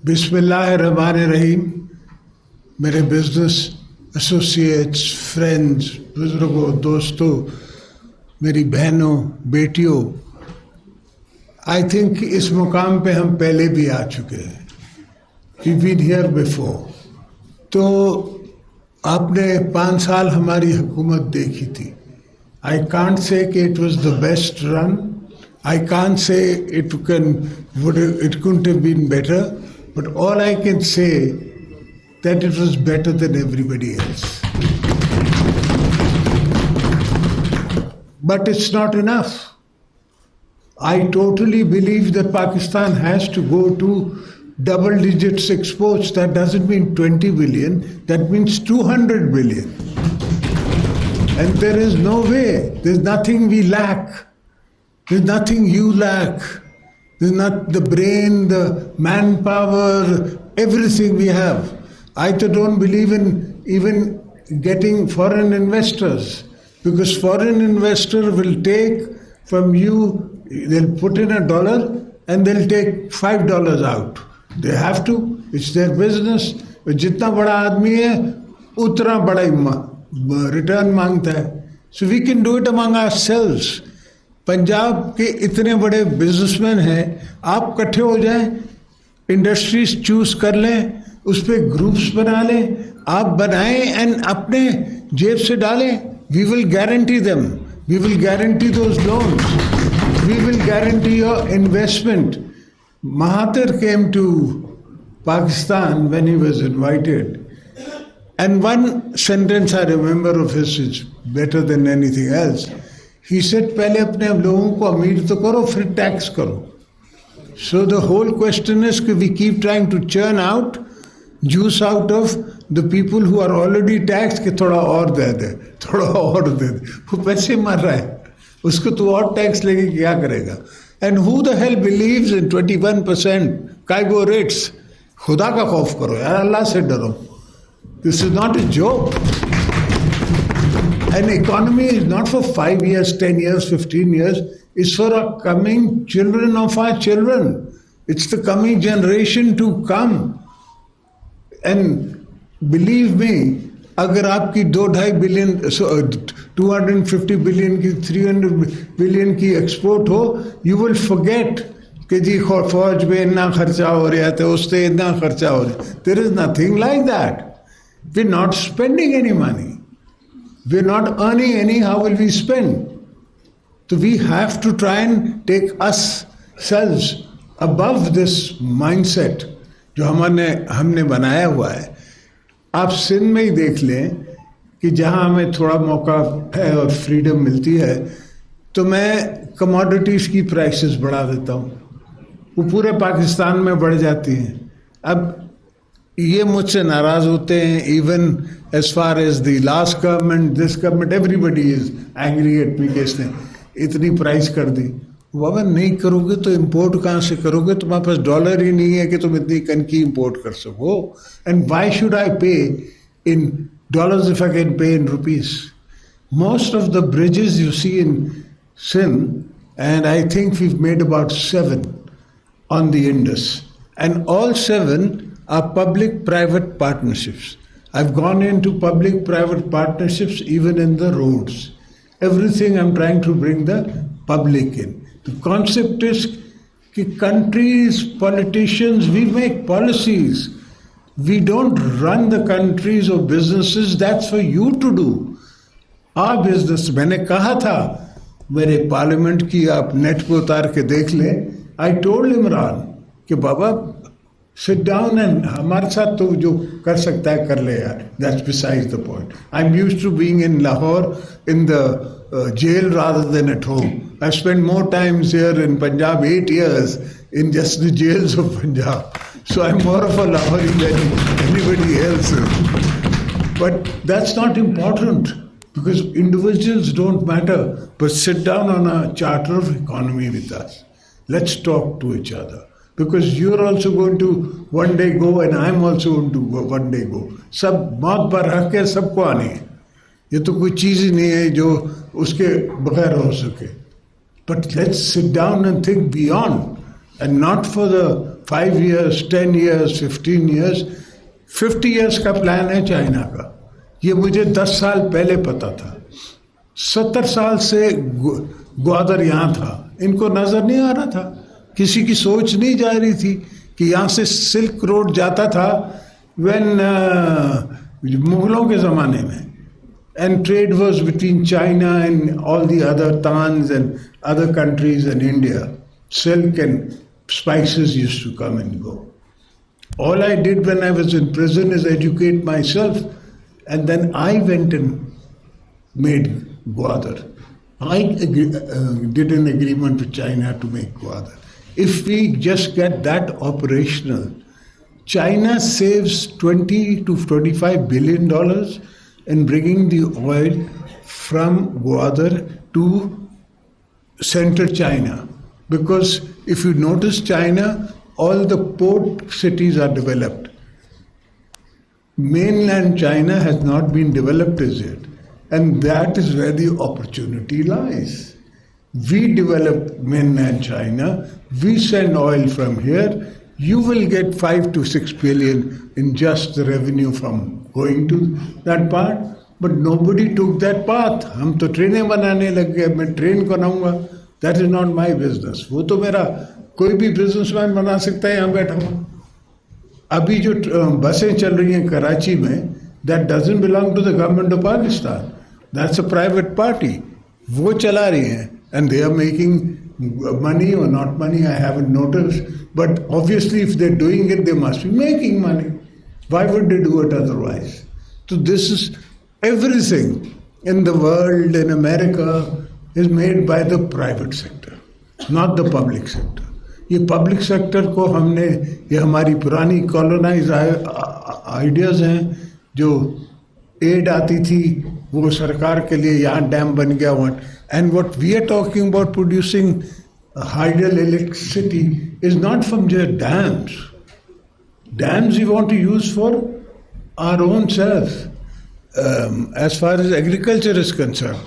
बिस्मिल्लाहिर्रहमानिर्रहीम। मेरे business associates, friends, बुजुर्गों, दोस्तों, मेरी बहनों, बेटियों, आई थिंक इस मुकाम पे हम पहले भी आ चुके हैं। We've been here before। तो आपने 5 साल हमारी हुकूमत देखी थी। I can't say कि it was the best run। I can't say it couldn't have been better, but all I can say that it was better than everybody else. But it's not enough. I totally believe that Pakistan has to go to double digits exports. That doesn't mean 20 billion, that means 200 billion. And there is no way, there's nothing we lack. There's nothing you lack. There's not the brain, the manpower, everything we have. I don't believe in even getting foreign investors, because foreign investor will take from you, they'll put in $1 and they'll take $5 out. They have to. It's their business. जितना बड़ा आदमी है उतना बड़ा return मांगता है. So we can do it among ourselves. Punjab के इतने बड़े बिजनेसमैन हैं, आप इकट्ठे हो जाएं, इंडस्ट्रीज चूज कर लें, उस पर ग्रुप्स बना लें, आप बनाएं एंड अपने जेब से डालें. We will guarantee them, we will guarantee those loans, we will guarantee your investment. Mahathir came to Pakistan when he was invited, and one sentence I remember of his is better than anything else. He said, पहले अपने लोगों को अमीर तो करो, फिर tax करो. So the whole question is that we keep trying to churn out juice out of the people who are already taxed, कि थोड़ा और दे दे, थोड़ा और दे दे. वो पैसे मर रहा है, उसको तो और टैक्स लेके क्या करेगा? And who the hell believes in 21% काइगो रेट्स? खुदा का खौफ करो यार, अल्लाह से डरो. This is not a joke. An economy is not for 5 years, 10 years, 15 years. It's for our coming children of our children. It's the coming generation to come. And believe me, अगर आपकी 2-2.5 billion, 250 billion की, 300 billion की export हो, you will forget कि जी फौज में इतना खर्चा हो रहा है, उससे इतना खर्चा हो रहा है. There is nothing like that. We're not spending any money. We're not earning any. How will we spend? So we have to try and take ourselves above this mindset जो हमने बनाया हुआ है. आप सिंध में ही देख लें कि जहाँ हमें थोड़ा मौका है और फ्रीडम मिलती है, तो मैं कमोडिटीज़ की प्राइसेस बढ़ा देता हूँ, वो पूरे पाकिस्तान में बढ़ जाती हैं. अब ये मुझसे नाराज़ होते हैं. Even as far as the last government, this government, everybody is angry at me कि इसने इतनी प्राइस कर दी. बाबा नहीं करोगे तो इम्पोर्ट कहाँ से करोगे? तुम्हारे पास डॉलर ही नहीं है कि तुम इतनी कनकी इम्पोर्ट कर सको. And Y should I pay in dollars if I can pay in rupees? Most of the bridges you see in Sindh, and I think we've made about 7 on the Indus, and all 7 are public-private partnerships. I've gone into public-private partnerships even in the roads. Everything I'm trying to bring the public in. The concept is that countries, politicians, we make policies. We don't run the countries or businesses. That's for you to do. Our business, मैंने कहा था मेरे parliament की, आप net पे उतार के देख लें. I told इमरान कि बाबा sit down and हमारे साथ तो जो कर सकता है कर ले यार. That's besides the point. I'm used to being in Lahore in the jail rather than at home. I've spent more times here in Punjab, 8 years, in just the jails of Punjab. So I'm more of a Lahori than anybody else. But that's not important. Because individuals don't matter, but sit down on a charter of economy with us. Let's talk to each other. Because you're also going to one day go and I'm also going to one day go. सब मौत पर रख के सबको आनी है. ये तो कोई चीज़ ही नहीं है जो उसके बगैर हो सके. But let's sit down and think beyond, and not for the 5 years, 10 years, 15 years. 50 years का प्लान है चाइना का. ये मुझे 10 साल पहले पता था. 70 साल से ग्वादर यहाँ था. इनको नजर नहीं आ रहा था. किसी की सोच नहीं जा रही थी कि यहाँ से सिल्क रोड जाता था मुगलों के ज़माने में. And trade was between China and all the other Tans and other countries and India. Silk and spices used to come and go. All I did when I was in prison is educate myself, and then I went and made Gwadar. I did an agreement with China to make Gwadar. If we just get that operational, China saves $20 to $25 billion in bringing the oil from Gwadar to central China. Because if you notice China, all the port cities are developed. Mainland China has not been developed as yet. And that is where the opportunity lies. We develop mainland China, we send oil from here, you will get 5 to 6 billion in just the revenue from going to that part. But nobody took that path. हम तो ट्रेनें बनाने लग गए. मैं train बनाऊंगा. That is not my business. वो तो मेरा कोई भी बिजनेसमैन बना सकता है यहाँ बैठा हुआ. अभी जो बसें चल रही हैं कराची में, that doesn't belong to the government of Pakistan. That's a private party. वो चला रही हैं. And they are making money or not money, I haven't noticed. But obviously if they're doing it, they must be making money. Why would they do it otherwise? So this is everything in the world, in America, is made by the private sector, not the public sector. ये public sector को हमने, ये हमारी पुरानी colonise ideas हैं. जो add आती थी वो सरकार के लिए, यहाँ डैम बन गया one. And what we are talking about producing hydel electricity is not from just dams. Dams we want to use for our own self. As far as agriculture is concerned,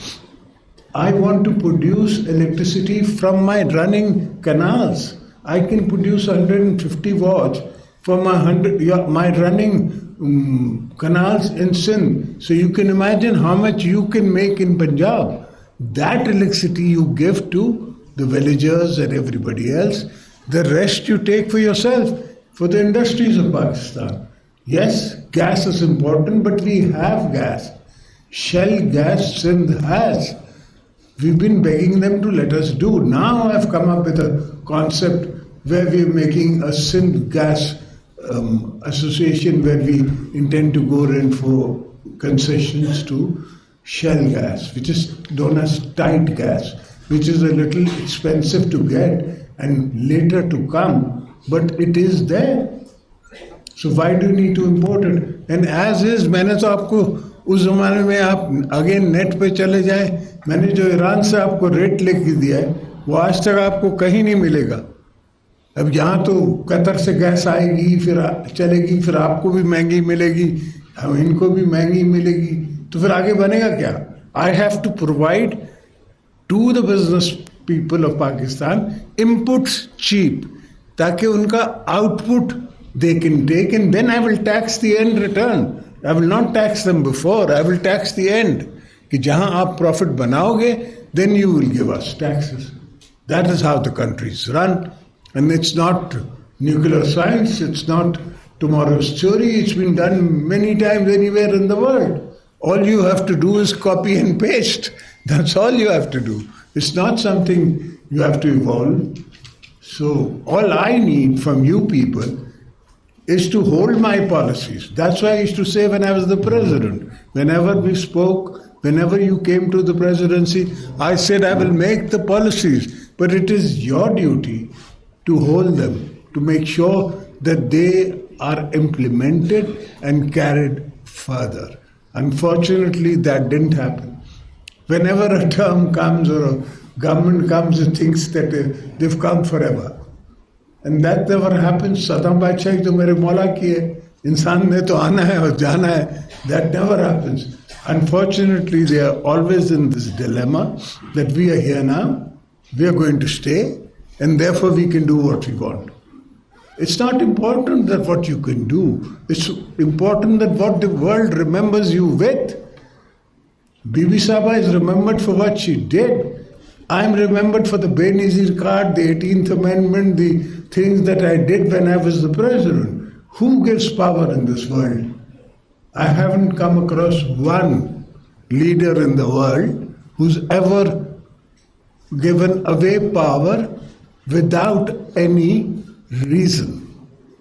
I want to produce electricity from my running canals. I can produce 150 watts from my running canals in Sindh. So you can imagine how much you can make in Punjab. That electricity you give to the villagers and everybody else. The rest you take for yourself. For the industries of Pakistan. Yes, gas is important, but we have gas. Shell gas Sindh has. We've been begging them to let us do. Now I've come up with a concept where we're making a Sindh gas association where we intend to go in for concessions to shell gas, which is known as tight gas, which is a little expensive to get and later to come. But it is there. So why do you need to import it? And as is, मैंने तो आपको उस ज़माने में, आप again net पे चले जाएं, मैंने जो ईरान से आपको रेट लेके दिया है वो आज तक आपको कहीं नहीं मिलेगा. अब यहाँ तो कतर से गैस आएगी, फिर चलेगी, फिर आपको भी महंगी मिलेगी, हम इनको भी महंगी मिलेगी, तो फिर आगे बनेगा क्या? I have to provide to the business people of Pakistan inputs cheap, ताकि उनका output they can take, and then I will tax the end return. I will not tax them before, I will tax the end. कि जहाँ आप profit बनाओगे, then you will give us taxes. That is how the country is run. And it's not nuclear science, it's not tomorrow's theory, it's been done many times anywhere in the world. All you have to do is copy and paste. That's all you have to do. It's not something you have to evolve. So all I need from you people is to hold my policies. That's why I used to say when I was the president, whenever we spoke, whenever you came to the presidency, I said I will make the policies, but it is your duty to hold them, to make sure that they are implemented and carried further. Unfortunately, that didn't happen. whenever a term comes or a government comes, it thinks that they've come forever. And that never happens. Sadam Badshah to mere Maula ki hai. Insan ne to aana hai aur jana hai. That never happens. Unfortunately, they are always in this dilemma that we are here now, we are going to stay, and therefore we can do what we want. It's not important that what you can do. It's important that what the world remembers you with. Bibi Saba is remembered for what she did. I am remembered for the Benazir card, the 18th Amendment, the things that I did when I was the president. Who gives power in this world? I haven't come across one leader in the world who's ever given away power without any reason.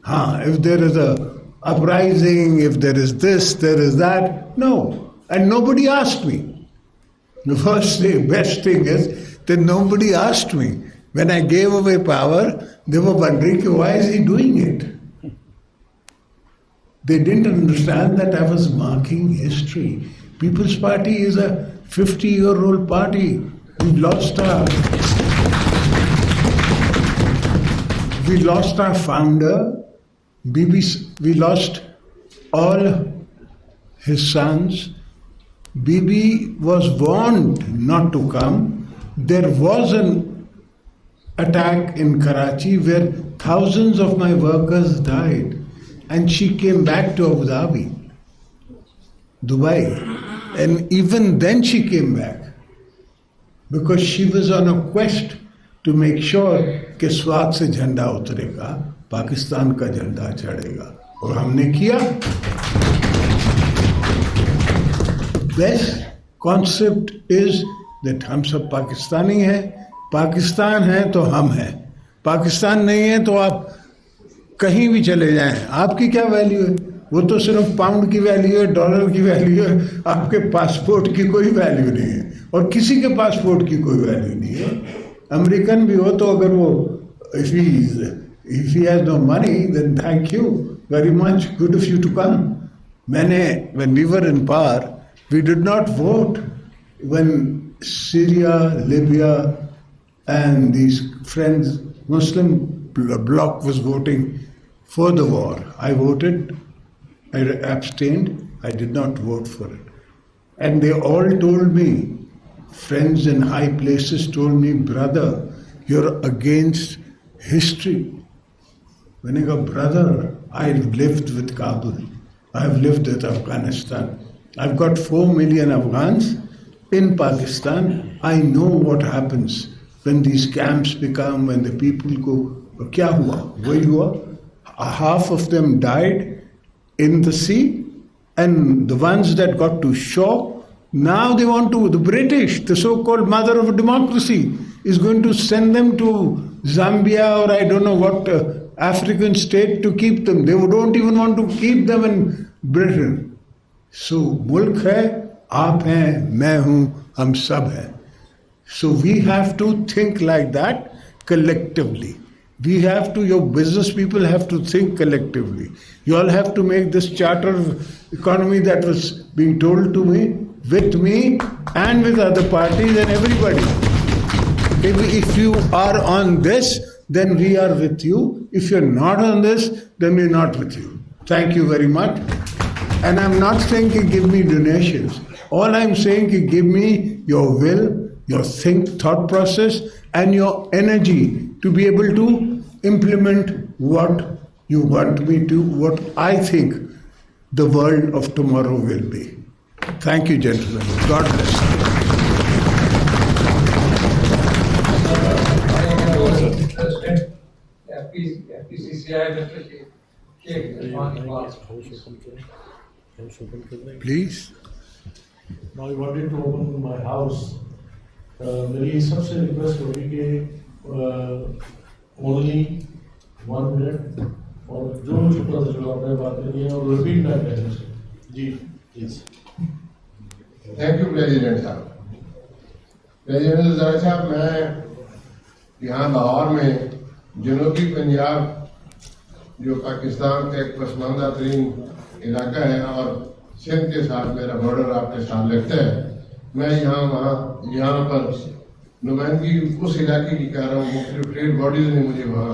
If there is a uprising, if there is this, there is that, no. And nobody asked me. The first thing, best thing is that nobody asked me. When I gave away power, they were wondering, why is he doing it? They didn't understand that I was marking history. People's Party is a 50-year-old party. We lost our founder. We lost all his sons. Bibi was warned not to come. There was an attack in Karachi where thousands of my workers died. And she came back to Abu Dhabi, Dubai. And even then she came back. Because she was on a quest to make sure कि स्वाद से झंडा उतरेगा, पाकिस्तान का झंडा चढ़ेगा. और हमने किया. Best concept is that हम सब पाकिस्तानी हैं. पाकिस्तान है तो हम हैं. पाकिस्तान नहीं है तो आप कहीं भी चले जाएं, आपकी क्या वैल्यू है? वो तो सिर्फ पाउंड की वैल्यू है, डॉलर की वैल्यू है. आपके पासपोर्ट की कोई वैल्यू नहीं है और किसी के पासपोर्ट की कोई वैल्यू नहीं है. अमेरिकन भी हो तो अगर वो if he has no money, then thank you very much, good of you to come. When we were in power, we did not vote when Syria, Libya and these friends, Muslim bloc was voting for the war. I voted, I abstained, I did not vote for it. And they all told me, friends in high places told me, brother, you're against history. When I go, brother, I've lived with Kabul. I've lived with Afghanistan. I've got 4 million Afghans in Pakistan. I know what happens when these camps become, when the people go, kya hua? Wahi hua? Half of them died in the sea, and the ones that got to shore, now they want to, the British, the so-called mother of democracy, is going to send them to Zambia or I don't know what African state to keep them. They don't even want to keep them in Britain. So, mulk hai, aap hain, main hoon, hum sab hain. So we have to think like that collectively. We have to, your business people have to think collectively. You all have to make this charter of economy that was being told to me, with me and with other parties and everybody. If you are on this, then we are with you. If you're not on this, then we're not with you. Thank you very much. And I'm not saying you give me donations. All I'm saying is give me your will, your thought process, and your energy to be able to implement what you want me to, what I think the world of tomorrow will be. Thank you, gentlemen. God bless you. Please. Now I wanted to open my house. मेरी सबसे request होगी कि only 1 minute और जो छोटा सा जो आपने बात करी है और रिपीट ना करें जी प्लीज. थैंक यू प्रेसिडेंट साहब. प्रेसिडेंट ज़रदारी साहब, मैं यहाँ लाहौर में जनूबी पंजाब जो पाकिस्तान का एक पसमानदा तरीन इलाका है और सिंध के साथ मेरा बॉर्डर आपके साथ लगता है, मैं यहाँ पर नुमाइंदगी उस इलाके की कर रहा हूँ। मुख्तलिफ ट्रेड बॉडीज़ ने मुझे वहाँ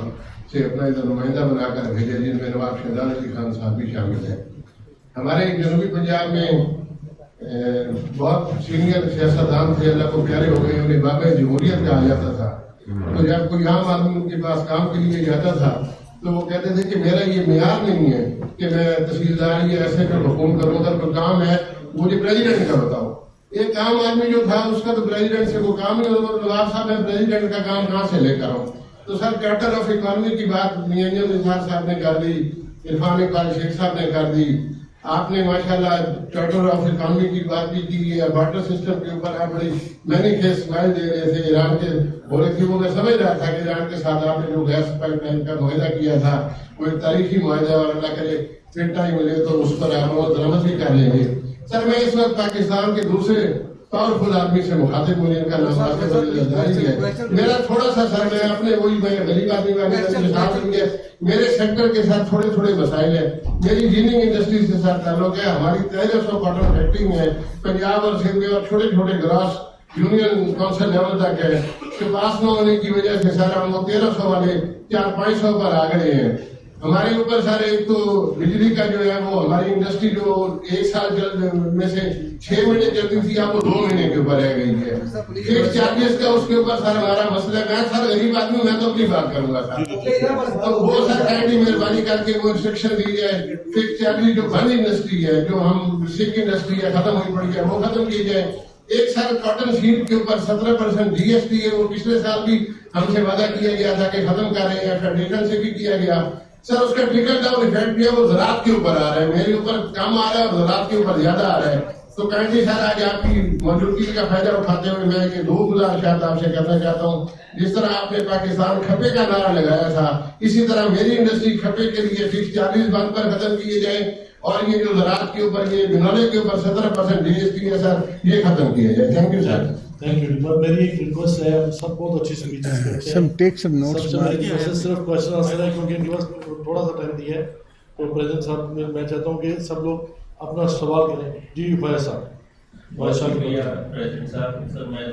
से अपना इधर नुमाइंदा बनाकर भेजा, जिनमें नवाब शहजाद अली खान साहब भी शामिल हैं। हमारे जनूबी पंजाब में बहुत सीनियर सियासतदान थे, अल्लाह को प्यारे हो गए, उन्हें बाबा जमहूरियत कहा जाता था। तो जब कोई आम आदमी उनके पास काम के लिए जाता था तो वो कहते थे कि मेरा ये मेयार नहीं है कि मैं तहसीलदार या ऐसे का हुकूम करूँ, अगर कोई काम है मुझे प्रेसिडेंट का बताओ। एक आम आदमी जो था उसका तो प्रेसिडेंट से कोई काम नहीं होता। नवाब साहब मैं प्रेसिडेंट का काम कहाँ से लेकर आऊँ? तो सर चार्टर ऑफ इकोनॉमी की बात मियां निसार साहब ने कर दी, इरफान इकबाल शेख साहब ने कर दी, आपने माशाल्लाह चार्टर ऑफ इकोनॉमी की बात भी की है। वाटर सिस्टम के ऊपर आप बड़ी मैंने के स्माइल दे रहे थे, ईरान के हो रही थी, वो मैं समझ रहा था कि ईरान के साथ आपने जो गैस पाइपलाइन का मुआहदा किया था कोई तारीखी मुआहदा, और अल्लाह करे फिर टाइम मिले तो उस पर आप दरमद भी कर लेंगे। सर मैं इस वक्त पाकिस्तान के दूसरे पावरफुल आदमी से मुखातिब हूँ, इनका नाम आसिफ ज़रदारी है। मेरा थोड़ा सा सर मैं अपने वही मैं गरीब आदमी वाले मेरे सेक्टर के साथ थोड़े थोड़े मसाइल है। मेरी जीनिंग इंडस्ट्री से साथ ताल्लुक है। हमारी 1300 कॉटन फैक्ट्री है पंजाब और सिंध में, और छोटे छोटे ग्रॉस यूनियन काउंसिल लेवल तक है। तो पास न होने की वजह से सर हम लोग 1300 वाले 400-500 पर आ गए हैं। हमारे ऊपर सर एक तो बिजली का जो है वो हमारी इंडस्ट्री जो 1 साल में से 6 महीने चलती थी, अब वो 2 महीने के ऊपर रह गई है। फिक्स चार्जेस का उसके ऊपर सर हमारा मसला है। मैं सर गरीब आदमी, मैं तो अपनी बात करूंगा सर, तो वो सर काइंडली मेहरबानी करके वो इंस्ट्रक्शन दी जाए। फिक्स चार्जेस जो बंद इंडस्ट्री है, जो हम सिल्क इंडस्ट्री है खत्म हुई पड़ी है, वो खत्म की जाए। एक सर कॉटन सीड के ऊपर 17% जीएसटी है, वो पिछले साल भी हमसे वादा किया गया था कि खत्म कर रहे हैं, फेडरेशन से भी किया गया। सर उसका ट्रिकल डाउन इफेक्ट भी है, वो ज़राअत के ऊपर आ रहा है, मेरे ऊपर कम आ रहा है और ज़राअत के ऊपर ज्यादा आ रहा है। तो काइंडली सर आज आपकी मौजूदगी का फायदा उठाते हुए मैं ये 2 गुजारिश आपसे करना चाहता हूँ। जिस तरह आपने पाकिस्तान खपे का नारा लगाया था, इसी तरह मेरी इंडस्ट्री खपे के लिए फिक्स चार्जेस बंद पर खत्म किए जाए, और ये जो ज़राअत के ऊपर ये बिनौले के ऊपर 17% जीएसटी है सर, ये खत्म किया जाए। Thank you sir. Thank you. मेरी एक रिक्वेस्ट है, हम सब बहुत अच्छी स्पीचेस करते हैं, Some take some notes. सिर्फ क्वेश्चन आंसर है क्योंकि इनके पास थोड़ा सा टाइम दिया है। तो प्रेसिडेंट साहब मैं चाहता हूँ कि सब लोग अपना सवाल करें। जी फैज साहब। बहुत शुक्रिया प्रेसिडेंट साहब। सर मैं